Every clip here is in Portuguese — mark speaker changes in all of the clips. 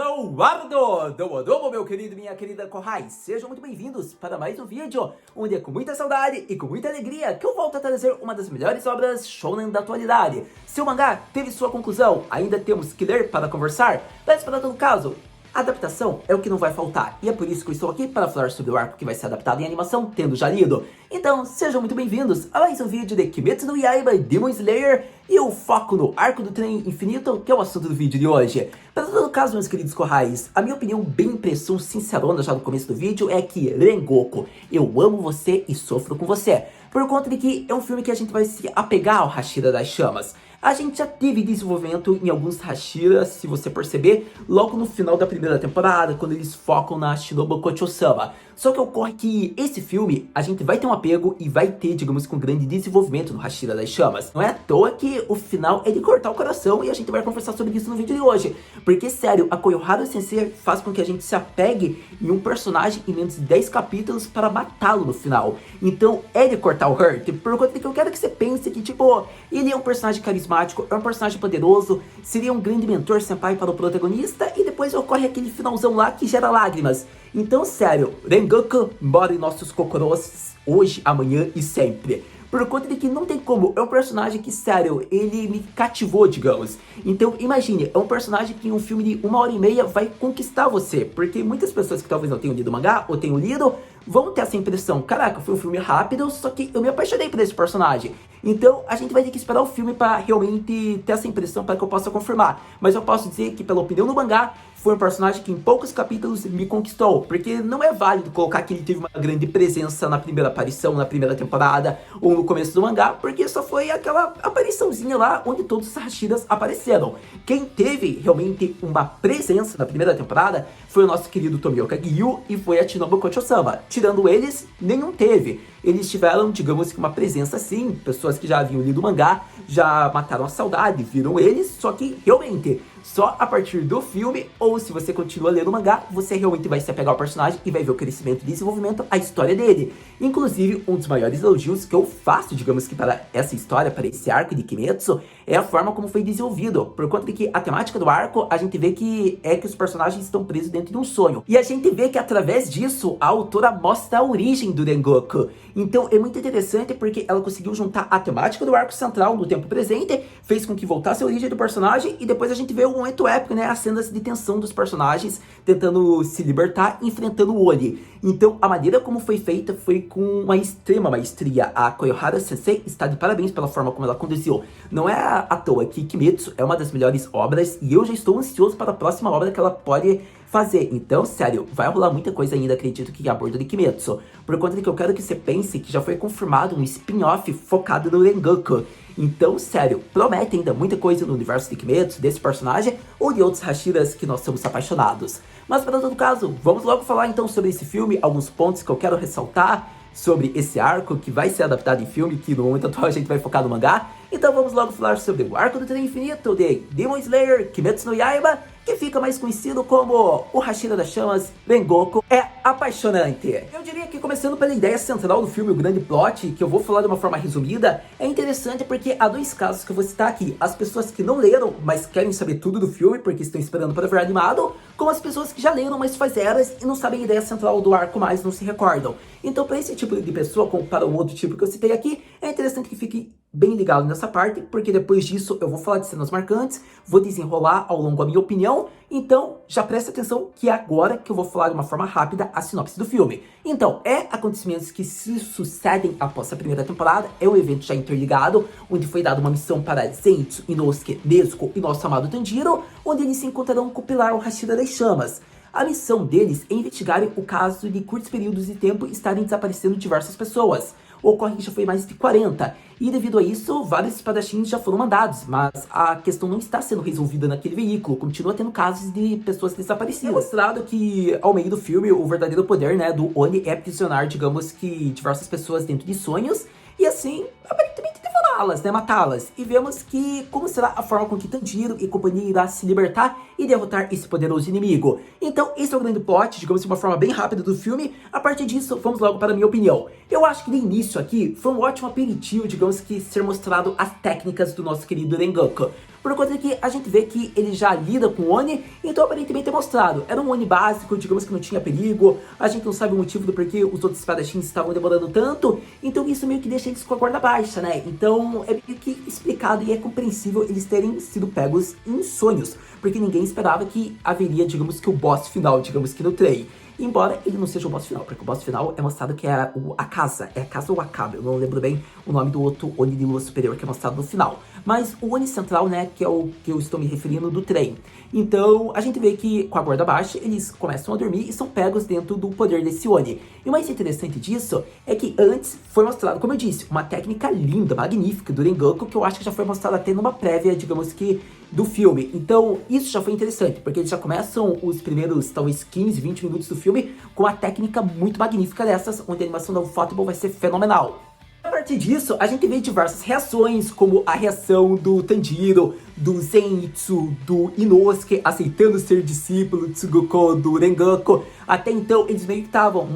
Speaker 1: Eduardo! Domo, meu querido e minha querida Kohai, sejam muito bem-vindos para mais um vídeo, onde é com muita saudade e com muita alegria que eu volto a trazer uma das melhores obras shonen da atualidade. Se o mangá teve sua conclusão, ainda temos que ler para conversar, mas para todo caso, a adaptação é o que não vai faltar, e é por isso que eu estou aqui para falar sobre o arco que vai ser adaptado em animação, tendo já lido. Então, sejam muito bem-vindos a mais um vídeo de Kimetsu no Yaiba Demon Slayer, e o foco no arco do trem infinito, que é o assunto do vídeo de hoje. Para todo caso, meus queridos Kohais, a minha opinião bem impressão sincerona já no começo do vídeo é que Rengoku, eu amo você e sofro com você, por conta de que é um filme que a gente vai se apegar ao Hashira das Chamas. A gente já teve desenvolvimento em alguns Hashiras, se você perceber, logo no final da primeira temporada, quando eles focam na Shinobu Kocho-sama. Só que ocorre que esse filme, a gente vai ter um apego e vai ter, digamos que um grande desenvolvimento no Hashira das Chamas. Não é à toa que o final é de cortar o coração e a gente vai conversar sobre isso no vídeo de hoje. Porque, sério, a Koyohara Sensei faz com que a gente se apegue em um personagem em menos de 10 capítulos para matá-lo no final. Então, é de cortar o hurt, por conta de que eu quero que você pense que, tipo, ele é um personagem carismático, é um personagem poderoso, seria um grande mentor senpai para o protagonista, e depois ocorre aquele finalzão lá que gera lágrimas. Então, sério, Rengoku mora em nossos kokoros hoje, amanhã e sempre. Por conta de que não tem como, é um personagem que, sério, ele me cativou, digamos. Então, imagine, é um personagem que em um filme de 1h30 vai conquistar você. Porque muitas pessoas que talvez não tenham lido o mangá, ou tenham lido, vão ter essa impressão. Caraca, foi um filme rápido, só que eu me apaixonei por esse personagem. Então, a gente vai ter que esperar o filme para realmente ter essa impressão, para que eu possa confirmar. Mas eu posso dizer que, pela opinião do mangá, foi um personagem que em poucos capítulos me conquistou. Porque não é válido colocar que ele teve uma grande presença na primeira aparição, na primeira temporada, ou no começo do mangá, porque só foi aquela apariçãozinha lá onde todos os Hashiras apareceram. Quem teve realmente uma presença na primeira temporada foi o nosso querido Tomioka Gyu e foi a Shinobu Kocho-sama. Tirando eles, nenhum teve. Eles tiveram, digamos que uma presença sim, pessoas que já haviam lido o mangá, já mataram a saudade, viram eles, só que realmente, só a partir do filme, ou se você continua lendo o mangá, você realmente vai se apegar ao personagem e vai ver o crescimento e desenvolvimento, a história dele. Inclusive, um dos maiores elogios que eu faço, digamos que para essa história, para esse arco de Kimetsu, é a forma como foi desenvolvido. Por conta de que a temática do arco, a gente vê que é que os personagens estão presos dentro de um sonho. E a gente vê que através disso, a autora mostra a origem do Rengoku. Então é muito interessante porque ela conseguiu juntar a temática do arco central no tempo presente, fez com que voltasse a origem do personagem e depois a gente vê um momento épico, né, as cenas de tensão dos personagens tentando se libertar, enfrentando o Oni. Então a maneira como foi feita foi com uma extrema maestria. A Koyohara Sensei está de parabéns pela forma como ela conduziu. Não é à toa que Kimetsu é uma das melhores obras e eu já estou ansioso para a próxima obra que ela pode fazer. Então, sério, vai rolar muita coisa ainda, acredito que a bordo de Kimetsu. Por conta de que eu quero que você pense que já foi confirmado um spin-off focado no Rengoku. Então, sério, promete ainda muita coisa no universo de Kimetsu, desse personagem, ou de outros Hashiras que nós somos apaixonados. Mas para todo caso, vamos logo falar então sobre esse filme, alguns pontos que eu quero ressaltar sobre esse arco que vai ser adaptado em filme, que no momento atual a gente vai focar no mangá. Então vamos logo falar sobre o arco do trem infinito de Demon Slayer Kimetsu no Yaiba, que fica mais conhecido como o Hashira das Chamas. Rengoku é apaixonante. Eu diria que começando pela ideia central do filme, o grande plot, que eu vou falar de uma forma resumida, é interessante porque há dois casos que eu vou citar aqui. As pessoas que não leram, mas querem saber tudo do filme, porque estão esperando para ver animado, como as pessoas que já leram, mas faz eras e não sabem a ideia central do arco, mas não se recordam. Então para esse tipo de pessoa, como para o outro tipo que eu citei aqui, é interessante que fique bem ligado nessa parte, porque depois disso eu vou falar de cenas marcantes, vou desenrolar ao longo a minha opinião, então já presta atenção que é agora que eu vou falar de uma forma rápida a sinopse do filme. Então, acontecimentos que se sucedem após a primeira temporada, é um evento já interligado, onde foi dada uma missão para Zenitsu, Inosuke, Nezuko e nosso amado Tanjiro, onde eles se encontrarão com o pilar o Hashira das Chamas. A missão deles é investigarem o caso de curtos períodos de tempo estarem desaparecendo diversas pessoas. Ocorre que já foi mais de 40, e devido a isso, vários espadachins já foram mandados, mas a questão não está sendo resolvida naquele veículo, continua tendo casos de pessoas desaparecidas. É mostrado que, ao meio do filme, o verdadeiro poder, né, do Oni é aprisionar, digamos que, diversas pessoas dentro de sonhos, e assim, aparentemente devorá-las, né, matá-las. E vemos que como será a forma com que Tanjiro e companhia irá se libertar e derrotar esse poderoso inimigo. Então esse é o grande plot, digamos de uma forma bem rápida do filme. A partir disso, vamos logo para a minha opinião. Eu acho que no início aqui foi um ótimo aperitivo, digamos que ser mostrado as técnicas do nosso querido Rengoku. por conta de que a gente vê que ele já lida com o Oni, então aparentemente é mostrado. Era um Oni básico, digamos que não tinha perigo, a gente não sabe o motivo do porquê os outros espadachins estavam demorando tanto, então isso meio que deixa eles com a guarda baixa, né? Então é meio que explicado e é compreensível eles terem sido pegos em sonhos, porque ninguém esperava que haveria, digamos que o boss final, digamos que no trem. Embora ele não seja o boss final, porque o boss final é mostrado que é a casa. É a casa ou a Akabe, eu não lembro bem o nome do outro Oni de lua superior que é mostrado no final. Mas o Oni central, né, que é o que eu estou me referindo do trem. Então, a gente vê que com a guarda baixa, eles começam a dormir e são pegos dentro do poder desse Oni. E o mais interessante disso é que antes foi mostrado, como eu disse, uma técnica linda, magnífica do Rengoku, que eu acho que já foi mostrada até numa prévia, digamos que, do filme. Então, isso já foi interessante, porque eles já começam os primeiros, talvez, 15, 20 minutos do filme com uma técnica muito magnífica dessas, onde a animação da Ufotable vai ser fenomenal. A partir disso, a gente vê diversas reações, como a reação do Tanjiro, do Zenitsu, do Inosuke aceitando ser discípulo de Tsuguko, do Rengoku. Até então, eles meio que estavam,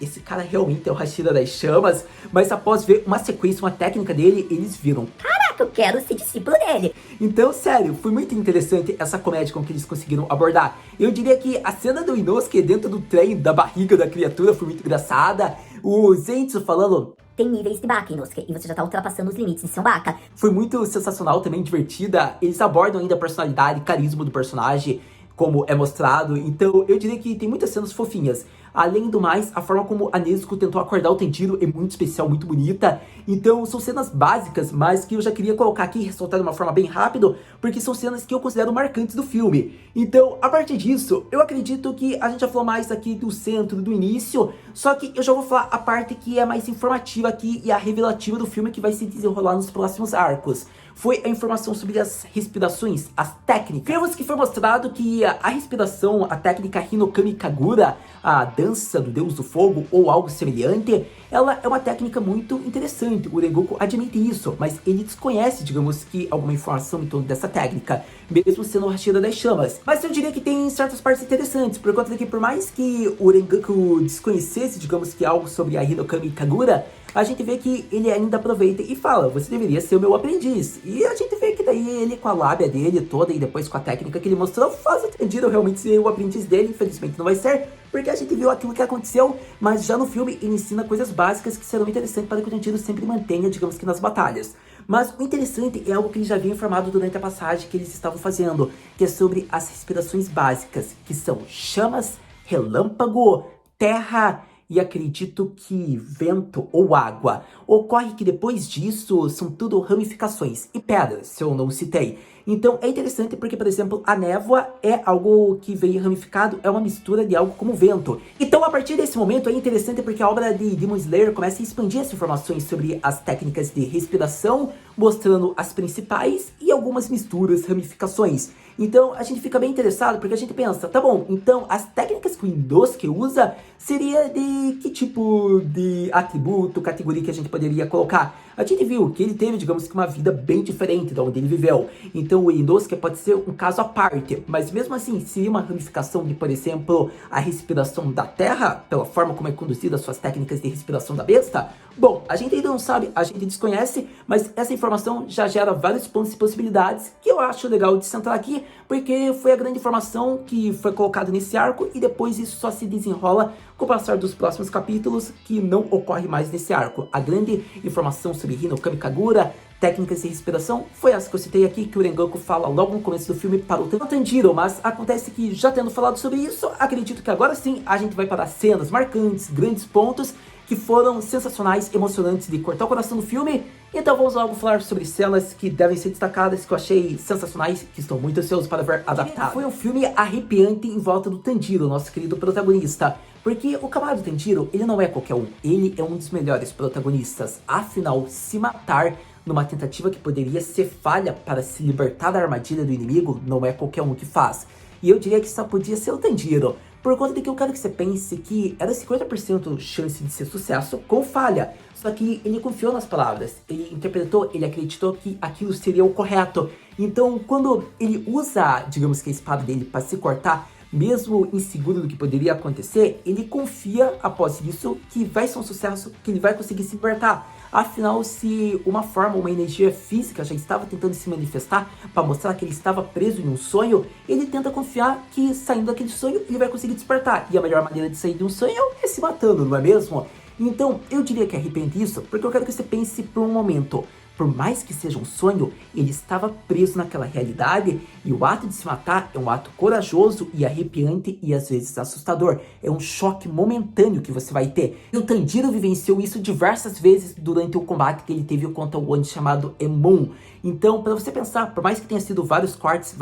Speaker 1: esse cara realmente é o Hashira das Chamas, mas após ver uma sequência, uma técnica dele, eles viram, caraca, eu quero ser discípulo dele. Então, sério, foi muito interessante essa comédia com que eles conseguiram abordar. Eu diria que a cena do Inosuke dentro do trem, da barriga da criatura, foi muito engraçada. O Zenitsu falando,
Speaker 2: tem níveis de Baka, Inosuke, e você já tá ultrapassando os limites de ser um Baka.
Speaker 1: foi muito sensacional, também divertida. Eles abordam ainda a personalidade e carisma do personagem, como é mostrado. Então, eu diria que tem muitas cenas fofinhas. Além do mais, a forma como a Nezuko tentou acordar o Tanjiro é muito especial, muito bonita. Então, são cenas básicas, mas que eu já queria colocar aqui e ressaltar de uma forma bem rápida, porque são cenas que eu considero marcantes do filme. Então, a partir disso, eu acredito que a gente já falou mais aqui do centro, do início, só que eu já vou falar a parte que é mais informativa aqui e a revelativa do filme que vai se desenrolar nos próximos arcos. Foi a informação sobre as respirações, as técnicas. Vemos que foi mostrado que a respiração, a técnica Hinokami Kagura, a dança do deus do fogo ou algo semelhante, ela é uma técnica muito interessante. O Rengoku admite isso, mas ele desconhece, digamos que, alguma informação em torno dessa técnica, mesmo sendo o Hashira das Chamas. Mas eu diria que tem certas partes interessantes, por conta de que por mais que o Rengoku desconhecesse, digamos que algo sobre a Hinokami Kagura, a gente vê que ele ainda aproveita e fala, você deveria ser o meu aprendiz. E a gente vê que daí ele, com a lábia dele toda e depois com a técnica que ele mostrou, faz o Tanjiro realmente ser o aprendiz dele. Infelizmente não vai ser, porque a gente viu aquilo que aconteceu, mas já no filme ele ensina coisas básicas que serão interessantes para que o Tanjiro sempre mantenha, digamos que nas batalhas. Mas o interessante é algo que ele já havia informado durante a passagem que eles estavam fazendo, que é sobre as respirações básicas, que são chamas, relâmpago, terra e acredito que vento ou água. Ocorre que depois disso são tudo ramificações e pedras, se eu não citei. Então é interessante porque, por exemplo, a névoa é algo que veio ramificado, é uma mistura de algo como vento. Então a partir desse momento é interessante porque a obra de Demon Slayer começa a expandir as informações sobre as técnicas de respiração, mostrando as principais e algumas misturas, ramificações. Então a gente fica bem interessado porque a gente pensa, tá bom, então as técnicas que o Inosuke usa seria de que tipo de atributo, categoria que a gente poderia colocar? A gente viu que ele teve, digamos que uma vida bem diferente da onde ele viveu. Então o Inosuke pode ser um caso à parte, mas mesmo assim seria uma ramificação de, por exemplo, a respiração da terra, pela forma como é conduzida as suas técnicas de respiração da besta? Bom, a gente ainda não sabe, a gente desconhece, mas essa informação já gera vários pontos e possibilidades que eu acho legal de centrar aqui, porque foi a grande informação que foi colocada nesse arco e depois isso só se desenrola com o passar dos próximos capítulos, que não ocorre mais nesse arco. A grande informação sobre Hinokami Kagura, técnicas de respiração, foi essa que eu citei aqui, que o Rengoku fala logo no começo do filme para o Tanjiro, mas acontece que, já tendo falado sobre isso, acredito que agora sim a gente vai para cenas marcantes, grandes pontos, que foram sensacionais, emocionantes de cortar o coração do filme. Então vamos logo falar sobre cenas que devem ser destacadas, que eu achei sensacionais, que estou muito ansioso para ver adaptado. Foi um filme arrepiante em volta do Tanjiro, nosso querido protagonista. Porque o camarada Tanjiro, ele não é qualquer um, ele é um dos melhores protagonistas. Afinal, se matar numa tentativa que poderia ser falha para se libertar da armadilha do inimigo, não é qualquer um que faz. E eu diria que só podia ser o Tanjiro, por conta de que eu quero que você pense que era 50% chance de ser sucesso com falha. Só que ele confiou nas palavras, ele interpretou, ele acreditou que aquilo seria o correto. Então, quando ele usa, digamos que a espada dele para se cortar, mesmo inseguro do que poderia acontecer, ele confia após isso que vai ser um sucesso, que ele vai conseguir se libertar. Afinal, se uma forma, uma energia física já estava tentando se manifestar para mostrar que ele estava preso em um sonho, ele tenta confiar que saindo daquele sonho ele vai conseguir despertar. E a melhor maneira de sair de um sonho é se matando, não é mesmo? Então, eu diria que arrepende isso, porque eu quero que você pense por um momento. Por mais que seja um sonho, ele estava preso naquela realidade e o ato de se matar é um ato corajoso e arrepiante e às vezes assustador. É um choque momentâneo que você vai ter. E o Tanjiro vivenciou isso diversas vezes durante o combate que ele teve contra o Oni chamado Emon. Então, para você pensar, por mais que tenha sido vários cortes,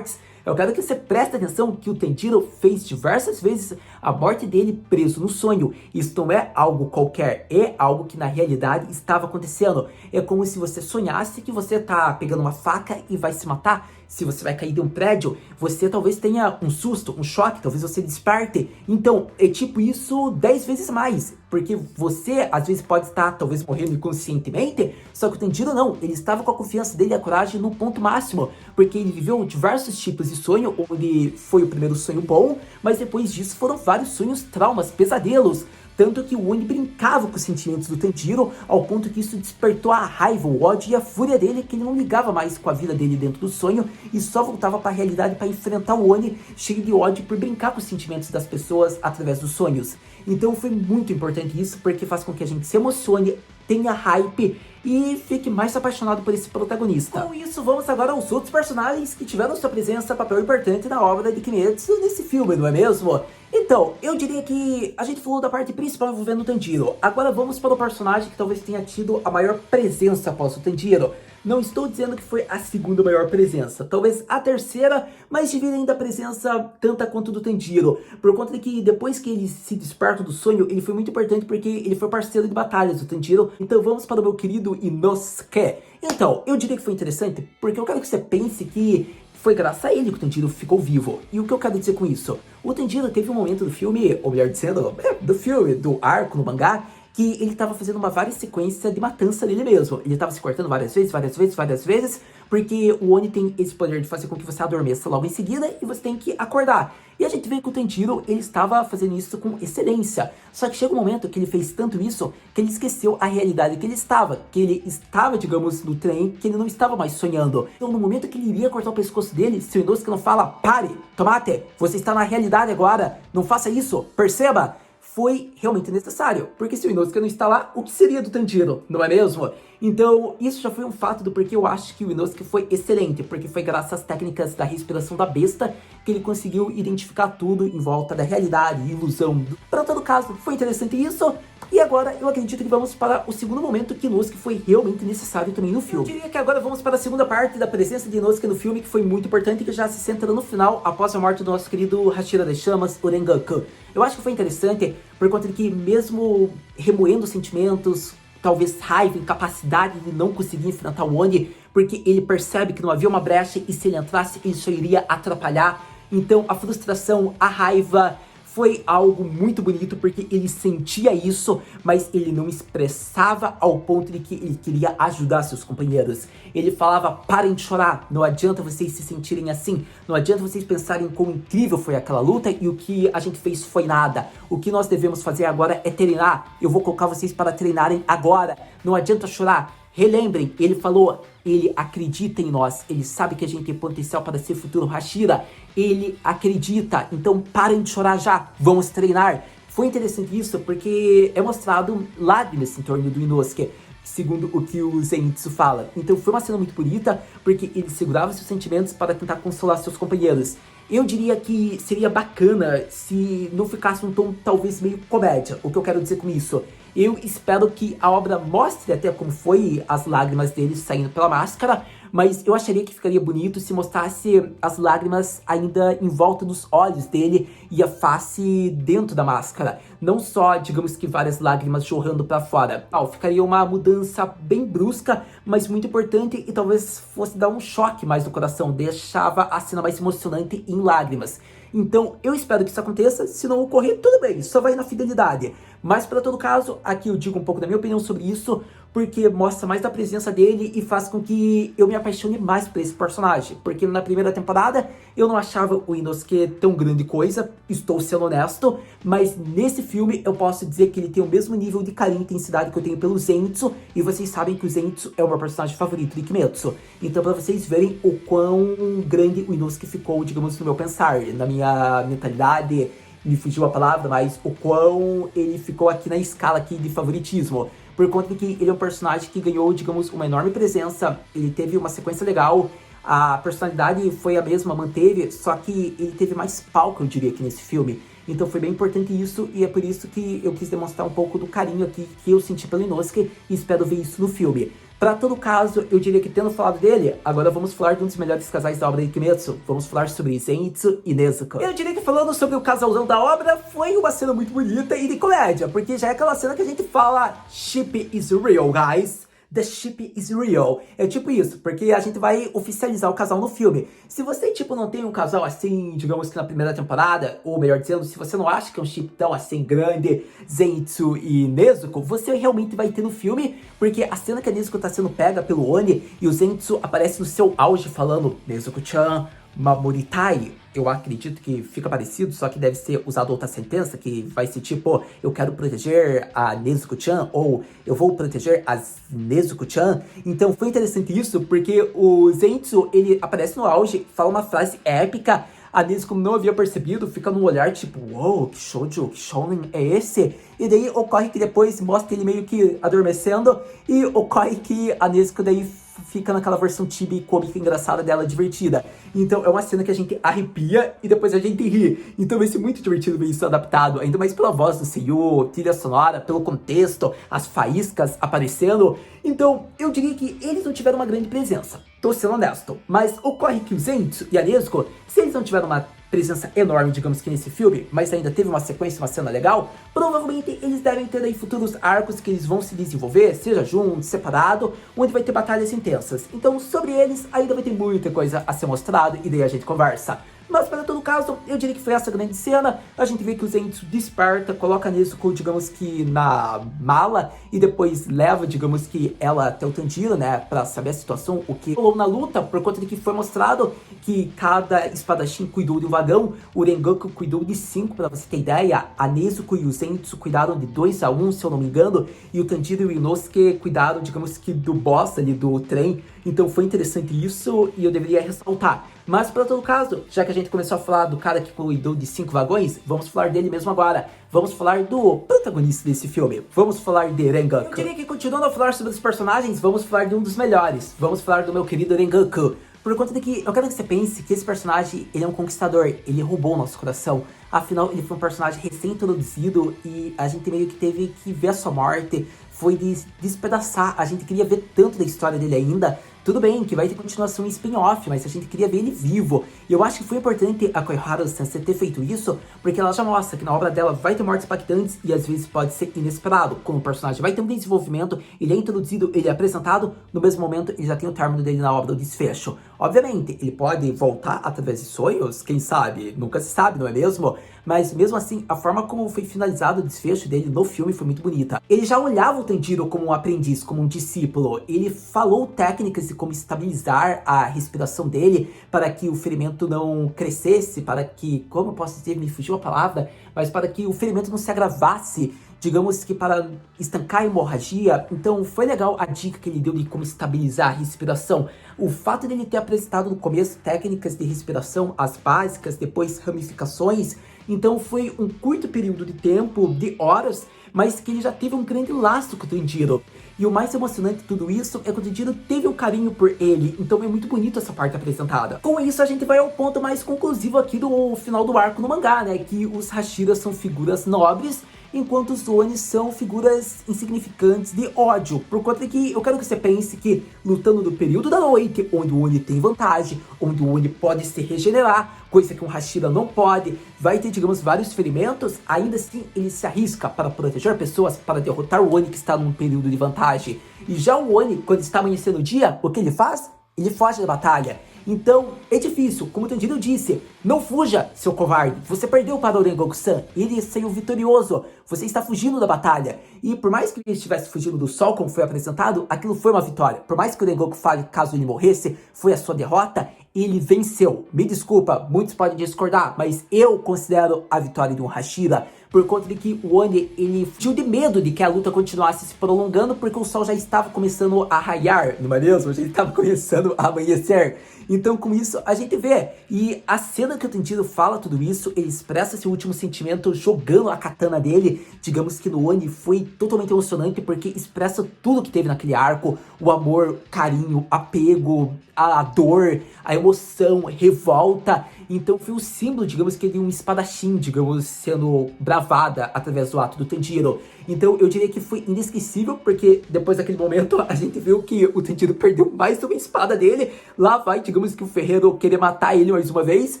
Speaker 1: eu quero que você preste atenção que o Tanjiro fez diversas vezes a morte dele preso no sonho. Isso não é algo qualquer, é algo que na realidade estava acontecendo. É como se você sonhasse que você tá pegando uma faca e vai se matar. Se você vai cair de um prédio, você talvez tenha um susto, um choque, talvez você desperte. Então, é tipo isso 10 vezes mais. Porque você, às vezes, pode estar, talvez, morrendo inconscientemente, só que o Tanjiro não. Ele estava com a confiança dele e a coragem no ponto máximo. Porque ele viveu diversos tipos de sonho, onde foi o primeiro sonho bom, mas depois disso foram vários sonhos, traumas, pesadelos. Tanto que o Oni brincava com os sentimentos do Tanjiro, ao ponto que isso despertou a raiva, o ódio e a fúria dele, que ele não ligava mais com a vida dele dentro do sonho e só voltava para a realidade para enfrentar o Oni, cheio de ódio por brincar com os sentimentos das pessoas através dos sonhos. Então foi muito importante isso, porque faz com que a gente se emocione, tenha hype e fique mais apaixonado por esse protagonista. Com isso, vamos agora aos outros personagens que tiveram sua presença, papel importante na obra de Kimetsu nesse filme, não é mesmo? Então, eu diria que a gente falou da parte principal envolvendo o Tanjiro. Agora vamos para o personagem que talvez tenha tido a maior presença após o Tanjiro. Não estou dizendo que foi a segunda maior presença, talvez a terceira, mas divide ainda a presença tanta quanto do Tanjiro, por conta de que depois que ele se desperta do sonho, ele foi muito importante porque ele foi parceiro de batalhas do Tanjiro. Então vamos para o meu querido Inosuke. Então, eu diria que foi interessante porque eu quero que você pense que foi graças a ele que o Tanjiro ficou vivo. E o que eu quero dizer com isso? O Tanjiro teve um momento do filme, ou melhor dizendo, do filme, do arco no mangá, que ele estava fazendo uma várias sequência de matança dele mesmo. Ele estava se cortando várias vezes, porque o Oni tem esse poder de fazer com que você adormeça logo em seguida e você tem que acordar. E a gente vê que o Tanjiro, ele estava fazendo isso com excelência. Só que chega um momento que ele fez tanto isso, que ele esqueceu a realidade que ele estava, digamos, no trem, que ele não estava mais sonhando. Então, no momento que ele iria cortar o pescoço dele, seu Inosuke não fala, pare, tomate, você está na realidade agora, não faça isso, perceba. Foi realmente necessário, porque se o Inosuke não está lá, o que seria do Tanjiro, não é mesmo? Então, isso já foi um fato do porquê eu acho que o Inosuke foi excelente, porque foi graças às técnicas da respiração da besta que ele conseguiu identificar tudo em volta da realidade e ilusão. Para todo caso, foi interessante isso, e agora eu acredito que vamos para o segundo momento que Inosuke foi realmente necessário também no filme. Eu diria que agora vamos para a segunda parte da presença de Inosuke no filme, que foi muito importante e que já se centra no final, após a morte do nosso querido Hashira das Chamas, o Rengoku. Eu acho que foi interessante por conta de que mesmo remoendo sentimentos, talvez raiva, incapacidade de não conseguir enfrentar o Oni, porque ele percebe que não havia uma brecha e se ele entrasse, ele só iria atrapalhar. Então a frustração, a raiva foi algo muito bonito, porque ele sentia isso, mas ele não expressava ao ponto de que ele queria ajudar seus companheiros. Ele falava, parem de chorar, não adianta vocês se sentirem assim, não adianta vocês pensarem como incrível foi aquela luta e o que a gente fez foi nada. O que nós devemos fazer agora é treinar, eu vou colocar vocês para treinarem agora, não adianta chorar. Relembrem, ele falou, ele acredita em nós, ele sabe que a gente tem potencial para ser futuro Hashira, ele acredita, então parem de chorar já, vamos treinar. Foi interessante isso porque é mostrado lágrimas em torno do Inosuke, segundo o que o Zenitsu fala. Então foi uma cena muito bonita, porque ele segurava seus sentimentos para tentar consolar seus companheiros. Eu diria que seria bacana se não ficasse um tom talvez meio comédia. O que eu quero dizer com isso? Eu espero que a obra mostre até como foi as lágrimas dele saindo pela máscara, mas eu acharia que ficaria bonito se mostrasse as lágrimas ainda em volta dos olhos dele e a face dentro da máscara. Não só, digamos que várias lágrimas jorrando pra fora. Ficaria uma mudança bem brusca, mas muito importante e talvez fosse dar um choque mais no coração. Deixava a cena mais emocionante em lágrimas. Então, eu espero que isso aconteça. Se não ocorrer, tudo bem, só vai na fidelidade. Mas, para todo caso, aqui eu digo um pouco da minha opinião sobre isso, porque mostra mais da presença dele e faz com que eu me apaixone mais por esse personagem. Porque na primeira temporada eu não achava o Inosuke tão grande coisa, estou sendo honesto, mas nesse filme eu posso dizer que ele tem o mesmo nível de carinho e intensidade que eu tenho pelo Zenitsu, e vocês sabem que o Zenitsu é o meu personagem favorito de Kimetsu. Então pra vocês verem o quão grande o Inosuke ficou, digamos, no meu pensar, na minha mentalidade, me fugiu a palavra, mas o quão ele ficou aqui na escala aqui de favoritismo. Por conta de que ele é um personagem que ganhou, digamos, uma enorme presença, ele teve uma sequência legal, a personalidade foi a mesma, manteve, só que ele teve mais palco, eu diria, aqui nesse filme. Então foi bem importante isso, e é por isso que eu quis demonstrar um pouco do carinho aqui que eu senti pelo Inosuke, e espero ver isso no filme. Pra todo caso, eu diria que tendo falado dele, agora vamos falar de um dos melhores casais da obra de Kimetsu. Vamos falar sobre Zenitsu e Nezuko. Eu diria que falando sobre o casalzão da obra, foi uma cena muito bonita e de comédia, porque já é aquela cena que a gente fala "Ship is real, guys". The ship is real. É tipo isso, porque a gente vai oficializar o casal no filme. Se você, tipo, não tem um casal assim, digamos que na primeira temporada, ou melhor dizendo, se você não acha que é um chip tão assim grande, Zenitsu e Nezuko, você realmente vai ter no filme, porque a cena que a Nezuko tá sendo pega pelo Oni e o Zenitsu aparece no seu auge falando "Nezuko-chan, Mamoritai", eu acredito que fica parecido, só que deve ser usado outra sentença, que vai ser tipo, eu quero proteger a Nezuko-chan, ou eu vou proteger a Nezuko-chan. Então foi interessante isso, porque o Zenitsu, ele aparece no auge, fala uma frase épica, a Nezuko não havia percebido, fica num olhar tipo, uou, que shoujo, que shounen é esse? E daí ocorre que depois mostra ele meio que adormecendo, e ocorre que a Nezuko daí fica naquela versão chibi cômica engraçada dela, divertida. Então é uma cena que a gente arrepia e depois a gente ri. Então vai ser muito divertido ver isso adaptado, ainda mais pela voz do Seiyu, trilha sonora, pelo contexto, as faíscas aparecendo. Então eu diria que eles não tiveram uma grande presença, tô sendo honesto. Mas ocorre que o Zenitsu e a Nezuko, se eles não tiveram uma presença enorme, digamos que nesse filme, mas ainda teve uma sequência, uma cena legal, provavelmente eles devem ter aí futuros arcos que eles vão se desenvolver, seja junto, separado, onde vai ter batalhas intensas. Então sobre eles ainda vai ter muita coisa a ser mostrado e daí a gente conversa. Mas para todo caso, eu diria que foi essa grande cena. A gente vê que o Zenitsu desperta, coloca a Nezuko, digamos que na mala, e depois leva, digamos que ela até o Tanjiro, né, pra saber a situação, o que rolou na luta, por conta de que foi mostrado que cada espadachim cuidou de um vagão, o Rengoku cuidou de 5, pra você ter ideia, a Nezuko e o Zenitsu cuidaram de 2 a 1, se eu não me engano, e o Tanjiro e o Inosuke cuidaram, digamos que do boss ali, do trem. Então foi interessante isso, e eu deveria ressaltar. Mas para todo caso, já que a gente começou a falar do cara que cuidou de 5 vagões, vamos falar dele mesmo agora. Vamos falar do protagonista desse filme. Vamos falar de Rengoku. Eu diria que continuando a falar sobre os personagens, vamos falar de um dos melhores. Vamos falar do meu querido Rengoku. Por conta de que eu quero que você pense que esse personagem, ele é um conquistador, ele roubou o nosso coração. Afinal, ele foi um personagem recém-introduzido e a gente meio que teve que ver a sua morte. Foi despedaçar, a gente queria ver tanto da história dele ainda. Tudo bem que vai ter continuação em spin-off, mas a gente queria ver ele vivo. E eu acho que foi importante a Koihara Sensei ter feito isso, porque ela já mostra que na obra dela vai ter mortes impactantes e às vezes pode ser inesperado. Como o personagem vai ter um desenvolvimento, ele é introduzido, ele é apresentado, no mesmo momento ele já tem o término dele na obra, o desfecho. Obviamente, ele pode voltar através de sonhos, quem sabe? Nunca se sabe, não é mesmo? Mas mesmo assim, a forma como foi finalizado o desfecho dele no filme foi muito bonita. Ele já olhava o Tanjiro como um aprendiz, como um discípulo. Ele falou técnicas de como estabilizar a respiração dele para que o ferimento não crescesse, para que, como eu posso dizer, me fugiu a palavra, mas para que o ferimento não se agravasse, digamos que para estancar a hemorragia. Então foi legal a dica que ele deu de como estabilizar a respiração. O fato dele ter apresentado no começo técnicas de respiração, as básicas, depois ramificações, então foi um curto período de tempo, de horas, mas que ele já teve um grande laço com o Tanjiro. E o mais emocionante de tudo isso é que o Tanjiro teve um carinho por ele, então é muito bonito essa parte apresentada. Com isso a gente vai ao ponto mais conclusivo aqui do final do arco no mangá, né, que os Hashiras são figuras nobres, enquanto os Onis são figuras insignificantes de ódio. Por conta de que eu quero que você pense que lutando no período da noite, onde o Oni tem vantagem, onde o Oni pode se regenerar, coisa que um Hashira não pode, vai ter, digamos, vários ferimentos, ainda assim ele se arrisca para proteger pessoas, para derrotar o Oni que está num período de vantagem. E já o Oni, quando está amanhecendo o dia, o que ele faz? Ele foge da batalha. Então, é difícil, como o Tanjiro disse, não fuja, seu covarde, você perdeu para o Rengoku-san, ele saiu vitorioso, você está fugindo da batalha. E por mais que ele estivesse fugindo do sol, como foi apresentado, aquilo foi uma vitória. Por mais que o Rengoku fale que caso ele morresse, foi a sua derrota, ele venceu. Me desculpa, muitos podem discordar, mas eu considero a vitória de um Hashira, por conta de que o Oni, ele fugiu de medo de que a luta continuasse se prolongando, porque o sol já estava começando a raiar, não é mesmo? Já estava começando a amanhecer. Então, com isso, a gente vê. E a cena que o Tanjiro fala tudo isso, ele expressa seu último sentimento jogando a katana dele. Digamos que no Oni foi totalmente emocionante, porque expressa tudo que teve naquele arco. O amor, carinho, apego, a dor, a emoção, revolta. Então foi o símbolo, digamos que de um espadachim, digamos, sendo bravada através do ato do Tanjiro. Então eu diria que foi inesquecível, porque depois daquele momento a gente viu que o Tanjiro perdeu mais de uma espada dele. Lá vai, digamos que o ferreiro querer matar ele mais uma vez.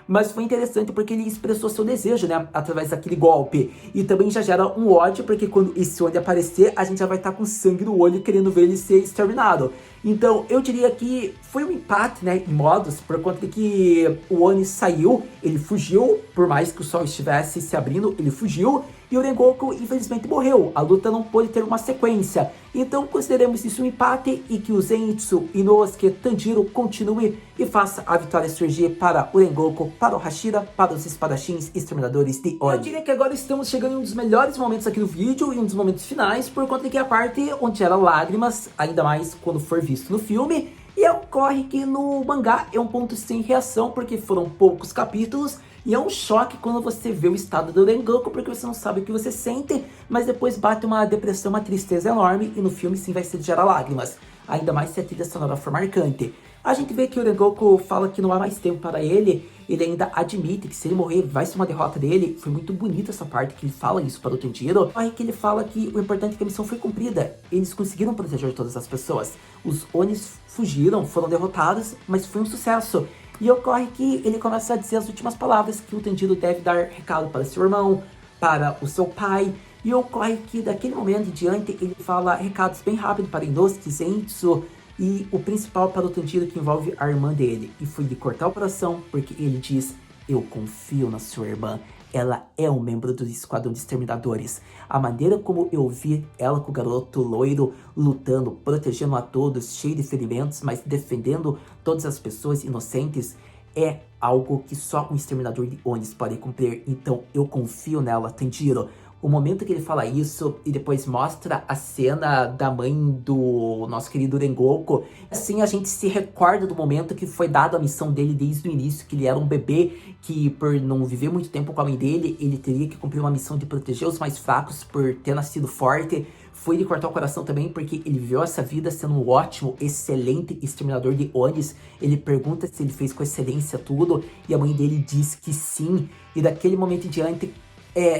Speaker 1: Mas foi interessante porque ele expressou seu desejo, né, através daquele golpe. E também já gera um ódio, porque quando esse Oni aparecer, a gente já vai estar com sangue no olho, querendo ver ele ser exterminado. Então, eu diria que foi um empate, né, em modos, por conta de que o Oni saiu, ele fugiu, por mais que o sol estivesse se abrindo, ele fugiu, e o Rengoku, infelizmente, morreu. A luta não pôde ter uma sequência. Então, consideremos isso um empate e que o Zenitsu, Inosuke, Tanjiro continue e faça a vitória surgir para o Rengoku, para o Hashira, para os espadachins exterminadores de Oni. Eu diria que agora estamos chegando em um dos melhores momentos aqui do vídeo e um dos momentos finais, por conta de que é a parte onde gera lágrimas, ainda mais quando for visto no filme. E ocorre que no mangá é um ponto sem reação, porque foram poucos capítulos. E é um choque quando você vê o estado do Rengoku, porque você não sabe o que você sente, mas depois bate uma depressão, uma tristeza enorme, e no filme sim vai ser de gerar lágrimas. Ainda mais se a trilha sonora for marcante. A gente vê que o Rengoku fala que não há mais tempo para ele, ele ainda admite que se ele morrer vai ser uma derrota dele. Foi muito bonita essa parte que ele fala isso para o Tanjiro. Aí que ele fala que o importante é que a missão foi cumprida. Eles conseguiram proteger todas as pessoas. Os Onis fugiram, foram derrotados, mas foi um sucesso. E ocorre que ele começa a dizer as últimas palavras, que o Tanjiro deve dar recado para seu irmão, para o seu pai. E ocorre que daquele momento em diante ele fala recados bem rápido para Inosuke, Zenitsu e o principal para o Tanjiro, que envolve a irmã dele. E foi de cortar o coração, porque ele diz: eu confio na sua irmã. Ela é um membro do Esquadrão de Exterminadores. A maneira como eu vi ela com o garoto loiro lutando, protegendo a todos, cheio de ferimentos, mas defendendo todas as pessoas inocentes, é algo que só um exterminador de Onis pode cumprir. Então eu confio nela, Tanjiro. O momento que ele fala isso e depois mostra a cena da mãe do nosso querido Rengoku, assim a gente se recorda do momento que foi dada a missão dele desde o início, que ele era um bebê que, por não viver muito tempo com a mãe dele, ele teria que cumprir uma missão de proteger os mais fracos por ter nascido forte. Foi de cortar o coração também, porque ele viveu essa vida sendo um ótimo, excelente exterminador de Onis. Ele pergunta se ele fez com excelência tudo, e a mãe dele diz que sim. E daquele momento em diante,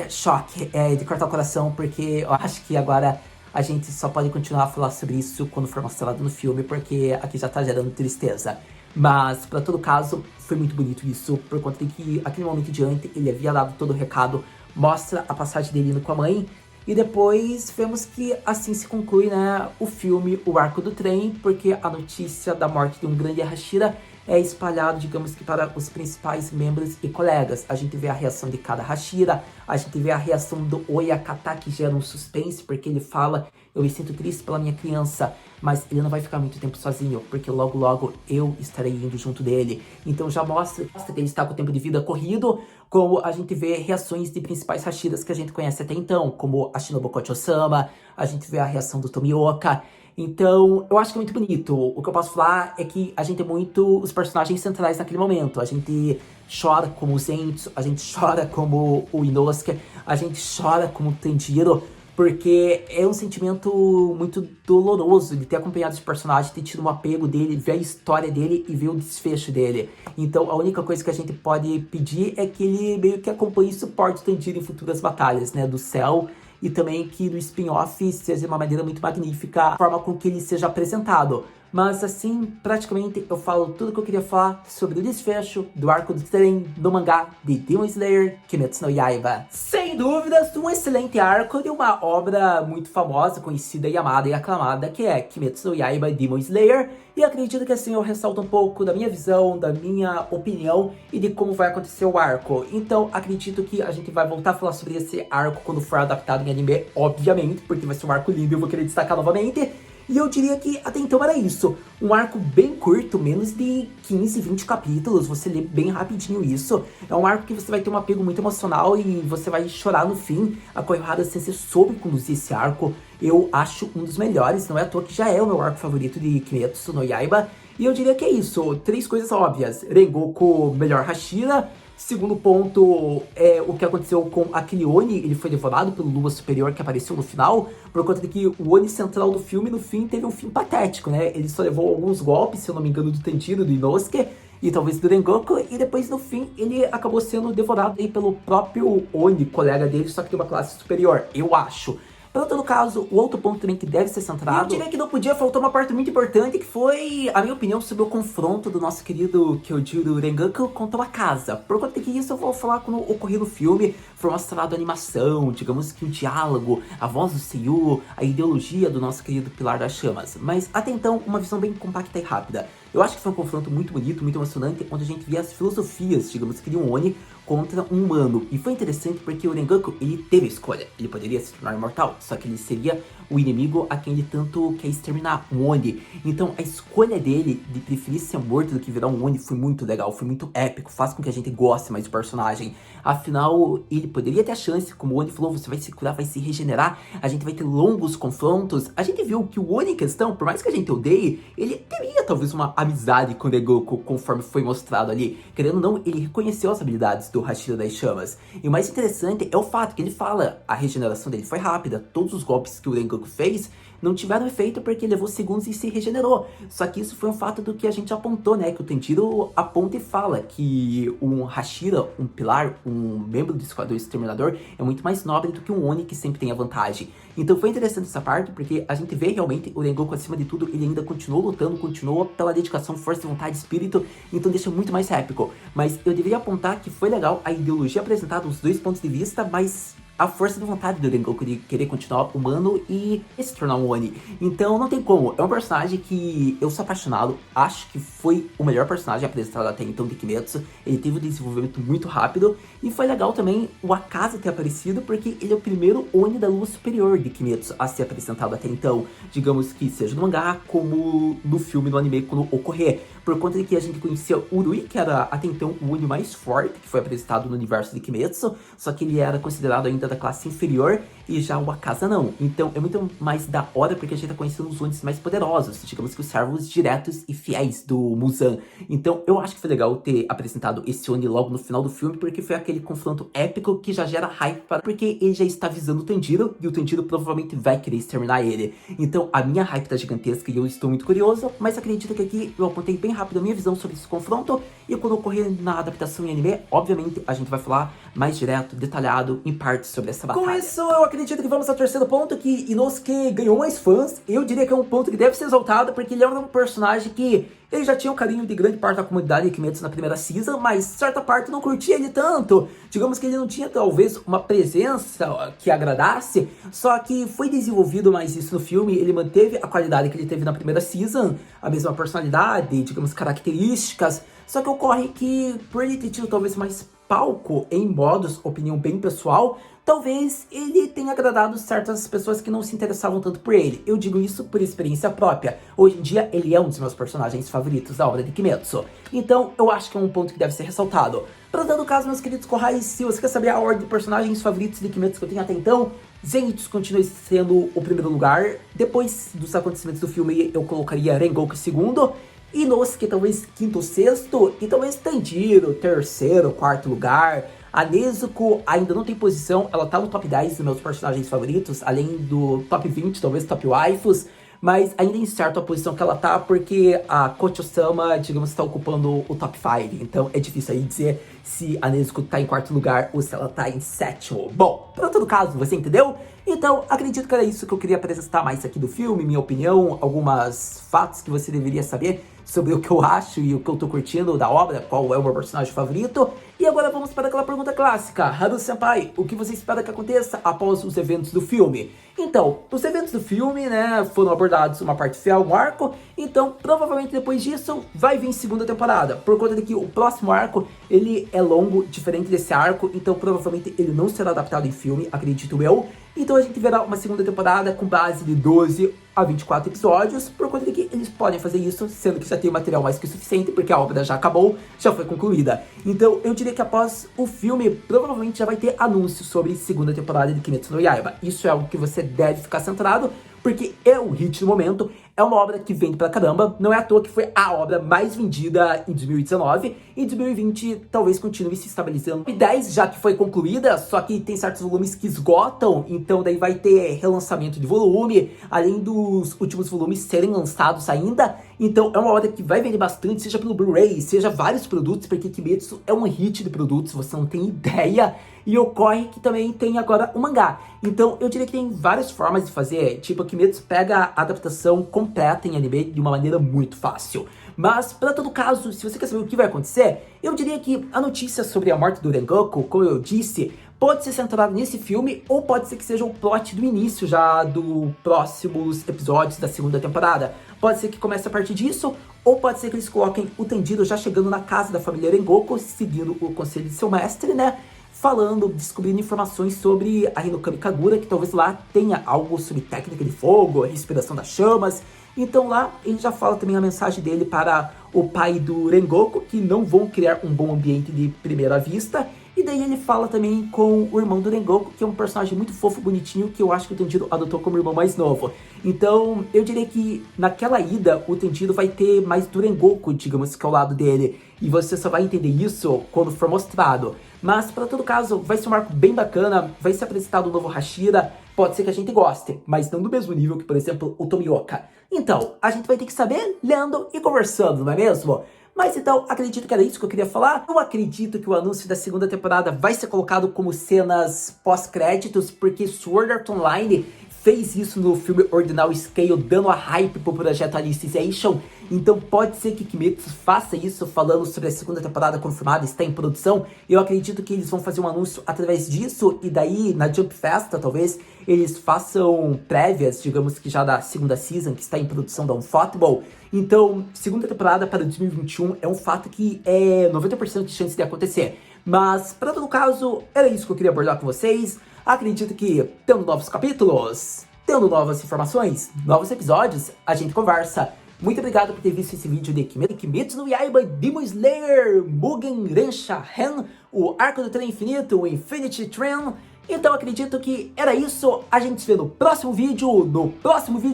Speaker 1: choque, de cortar o coração, porque eu acho que agora a gente só pode continuar a falar sobre isso quando for mostrado no filme, porque aqui já tá gerando tristeza. Mas, pra todo caso, foi muito bonito isso, por conta de que aquele momento em diante ele havia dado todo o recado, mostra a passagem dele indo com a mãe, e depois vemos que assim se conclui, né, o filme, o arco do trem, porque a notícia da morte de um grande Hashira é espalhado, digamos que para os principais membros e colegas. A gente vê a reação de cada Hashira, a gente vê a reação do Oyakata, que gera um suspense, porque ele fala: eu me sinto triste pela minha criança, mas ele não vai ficar muito tempo sozinho, porque logo logo eu estarei indo junto dele. Então já mostra que ele está com o tempo de vida corrido, como a gente vê reações de principais Hashiras que a gente conhece até então, como a Shinobu Kocho-sama, a gente vê a reação do Tomioka. Então, eu acho que é muito bonito. O que eu posso falar é que a gente tem muito os personagens centrais naquele momento. A gente chora como o Zenitsu, a gente chora como o Inosuke, a gente chora como o Tanjiro, porque é um sentimento muito doloroso de ter acompanhado esse personagem, ter tido um apego dele, ver a história dele e ver o desfecho dele. Então, a única coisa que a gente pode pedir é que ele meio que acompanhe e suporte o Tanjiro em futuras batalhas, né, do céu. E também que no spin-off seja de uma maneira muito magnífica a forma com que ele seja apresentado. Mas assim, praticamente eu falo tudo que eu queria falar sobre o desfecho do arco do trem do mangá de Demon Slayer Kimetsu no Yaiba. Sem dúvidas, um excelente arco de uma obra muito famosa, conhecida e amada e aclamada, que é Kimetsu no Yaiba Demon Slayer. E acredito que assim eu ressalto um pouco da minha visão, da minha opinião e de como vai acontecer o arco. Então acredito que a gente vai voltar a falar sobre esse arco quando for adaptado em anime, obviamente, porque vai ser um arco lindo e eu vou querer destacar novamente. E eu diria que até então era isso. Um arco bem curto, menos de 15, 20 capítulos. Você lê bem rapidinho isso. É um arco que você vai ter um apego muito emocional e você vai chorar no fim. A Koyohara Sensei soube conduzir esse arco. Eu acho um dos melhores. Não é à toa que já é o meu arco favorito de Kimetsu no Yaiba. E eu diria que é isso. 3 coisas óbvias. Rengoku, melhor Hashira. Segundo ponto é o que aconteceu com aquele Oni, ele foi devorado pelo Lua Superior que apareceu no final, por conta de que o Oni central do filme, no fim, teve um fim patético, né? Ele só levou alguns golpes, se eu não me engano, do Tanjiro, do Inosuke, e talvez do Rengoku, e depois, no fim, ele acabou sendo devorado aí pelo próprio Oni, colega dele, só que de uma classe superior, eu acho. Para todo caso, o outro ponto também que deve ser centrado, eu diria que não podia faltar uma parte muito importante, que foi a minha opinião sobre o confronto do nosso querido Kyojuro Rengoku contra a casa. Por conta que isso eu vou falar quando ocorrer no filme, foi mostrado a animação, digamos que o diálogo, a voz do Seiyu, a ideologia do nosso querido Pilar das Chamas. Mas até então, uma visão bem compacta e rápida. Eu acho que foi um confronto muito bonito, muito emocionante, onde a gente via as filosofias, digamos que de um Oni contra um humano. E foi interessante porque o Rengoku, ele teve escolha. Ele poderia se tornar imortal, só que ele seria o inimigo a quem ele tanto quer exterminar, um Oni. Então a escolha dele de preferir ser morto do que virar um Oni foi muito legal, foi muito épico, faz com que a gente goste mais do personagem. Afinal, ele poderia ter a chance, como o Oni falou, você vai se curar, vai se regenerar, a gente vai ter longos confrontos. A gente viu que o Oni em questão, por mais que a gente odeie, ele teria talvez uma amizade com o Rengoku, conforme foi mostrado ali. Querendo ou não, ele reconheceu as habilidades do Hashira das Chamas. E o mais interessante é o fato que ele fala, a regeneração dele foi rápida, todos os golpes que o Rengoku fez não tiveram efeito porque ele levou segundos e se regenerou. Só que isso foi um fato do que a gente apontou, né? Que o Tanjiro aponta e fala que um Hashira, um pilar, um membro do Esquadrão Exterminador é muito mais nobre do que um Oni que sempre tem a vantagem. Então foi interessante essa parte porque a gente vê realmente o Rengoku acima de tudo, ele ainda continuou lutando, continuou pela dedicação, força, vontade, espírito, então deixa muito mais épico. Mas eu deveria apontar que foi legal a ideologia apresentada, os dois pontos de vista, mas a força de vontade do Rengoku de querer continuar humano e se tornar um Oni. Então não tem como, é um personagem que eu sou apaixonado, acho que foi o melhor personagem apresentado até então de Kimetsu, ele teve um desenvolvimento muito rápido, e foi legal também o Akaza ter aparecido, porque ele é o primeiro Oni da Lua Superior de Kimetsu a ser apresentado até então, digamos que seja no mangá, como no filme, no anime, quando ocorrer. Por conta de que a gente conhecia o Urui, que era até então o Oni mais forte, que foi apresentado no universo de Kimetsu, só que ele era considerado ainda da classe inferior, e já o Akaza não. Então é muito mais da hora, porque a gente tá conhecendo os Onis mais poderosos, digamos que os servos diretos e fiéis do Muzan. Então eu acho que foi legal ter apresentado esse Oni logo no final do filme, porque foi aquele confronto épico que já gera hype, porque ele já está visando o Tanjiro, e o Tanjiro provavelmente vai querer exterminar ele. Então a minha hype tá gigantesca e eu estou muito curioso, mas acredito que aqui eu apontei bem rápido a minha visão sobre esse confronto, e quando ocorrer na adaptação em anime, obviamente a gente vai falar mais direto, detalhado, em partes sobre essa batalha. Com isso, eu acredito que vamos ao terceiro ponto, que Inosuke ganhou mais fãs. Eu diria que é um ponto que deve ser exaltado, porque ele é um personagem que ele já tinha o carinho de grande parte da comunidade de Kimetsu na primeira season, mas certa parte não curtia ele tanto. Digamos que ele não tinha talvez uma presença que agradasse, só que foi desenvolvido mais isso no filme, ele manteve a qualidade que ele teve na primeira season, a mesma personalidade, digamos, características, só que ocorre que por ele ter tido talvez mais palco em modos, opinião bem pessoal, talvez ele tenha agradado certas pessoas que não se interessavam tanto por ele. Eu digo isso por experiência própria. Hoje em dia, ele é um dos meus personagens favoritos da obra de Kimetsu. Então, eu acho que é um ponto que deve ser ressaltado. Para dado caso, meus queridos Kohais, se você quer saber a ordem de personagens favoritos de Kimetsu que eu tenho até então, Zenitsu continua sendo o primeiro lugar. Depois dos acontecimentos do filme, eu colocaria Rengoku em segundo. Inosuke talvez quinto ou sexto, e talvez Tanjiro, terceiro, quarto lugar. A Nezuko ainda não tem posição, ela tá no top 10 dos meus personagens favoritos, além do top 20, talvez top waifus. mas ainda é incerto a posição que ela tá, porque a Kocho-sama, digamos, está ocupando o top 5. Então é difícil aí dizer se a Nezuko tá em quarto lugar ou se ela tá em sétimo. Bom, para todo caso, você entendeu? Então, acredito que era isso que eu queria apresentar mais aqui do filme, minha opinião, alguns fatos que você deveria saber sobre o que eu acho e o que eu tô curtindo da obra, qual é o meu personagem favorito. E agora vamos para aquela pergunta clássica. Haru-senpai, o que você espera que aconteça após os eventos do filme? Então, os eventos do filme, né, foram abordados uma parte fiel, um arco, então provavelmente depois disso vai vir segunda temporada, por conta de que o próximo arco, ele é longo, diferente desse arco, então provavelmente ele não será adaptado em filme, acredito eu. Então a gente verá uma segunda temporada com base de 12 a 24 episódios, por conta de que eles podem fazer isso, sendo que já tem material mais que o suficiente, porque a obra já acabou, já foi concluída. Então eu diria que após o filme, provavelmente já vai ter anúncios sobre segunda temporada de Kimetsu no Yaiba. Isso é algo que você deve ficar centrado, porque é o hit do momento, é uma obra que vende pra caramba, não é à toa que foi a obra mais vendida em 2019, e em 2020 talvez continue se estabilizando. E 10 já que foi concluída, só que tem certos volumes que esgotam, então daí vai ter relançamento de volume, além dos últimos volumes serem lançados ainda, então é uma obra que vai vender bastante, seja pelo Blu-ray, seja vários produtos, porque Kimetsu é um hit de produtos, você não tem ideia. E ocorre que também tem agora o mangá. Então eu diria que tem várias formas de fazer. Tipo, a Kimetsu pega a adaptação completa em anime de uma maneira muito fácil. Mas, para todo caso, se você quer saber o que vai acontecer, eu diria que a notícia sobre a morte do Rengoku, como eu disse, pode ser centrada nesse filme, ou pode ser que seja o plot do início já dos próximos episódios da segunda temporada. Pode ser que comece a partir disso, ou pode ser que eles coloquem o Tenjiro já chegando na casa da família Rengoku, seguindo o conselho de seu mestre, né? Falando, descobrindo informações sobre a Hinokami Kagura, que talvez lá tenha algo sobre técnica de fogo, a respiração das chamas. Então lá ele já fala também a mensagem dele para o pai do Rengoku, que não vão criar um bom ambiente de primeira vista. E daí ele fala também com o irmão do Rengoku, que é um personagem muito fofo, bonitinho, que eu acho que o Tenjiro adotou como irmão mais novo. Então eu diria que naquela ida o Tenjiro vai ter mais do Rengoku, digamos que ao lado dele. E você só vai entender isso quando for mostrado. Mas, para todo caso, vai ser um arco bem bacana, vai ser apresentado um novo Hashira, pode ser que a gente goste, mas não do mesmo nível que, por exemplo, o Tomioka. Então, a gente vai ter que saber lendo e conversando, não é mesmo? Mas então, acredito que era isso que eu queria falar. Eu acredito que o anúncio da segunda temporada vai ser colocado como cenas pós-créditos, porque Sword Art Online fez isso no filme Ordinal Scale, dando a hype pro projeto Alicization. Então pode ser que Kimetsu faça isso, falando sobre a segunda temporada confirmada, está em produção. Eu acredito que eles vão fazer um anúncio através disso, e daí na Jump Festa, talvez, eles façam prévias, digamos que já da segunda season, que está em produção da Ufotable. Então, segunda temporada para 2021 é um fato que é 90% de chance de acontecer. Mas, para todo caso, era isso que eu queria abordar com vocês. Acredito que, tendo novos capítulos, tendo novas informações, novos episódios, a gente conversa. Muito obrigado por ter visto esse vídeo de Kimetsu no Yaiba Demon Slayer Mugen Rensha Hen, o Arco do Trem Infinito, o Infinity Train. Então acredito que era isso. A gente se vê no próximo vídeo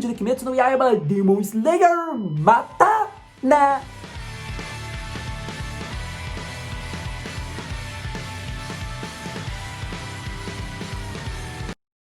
Speaker 1: de Kimetsu no Yaiba Demon Slayer Mata, né?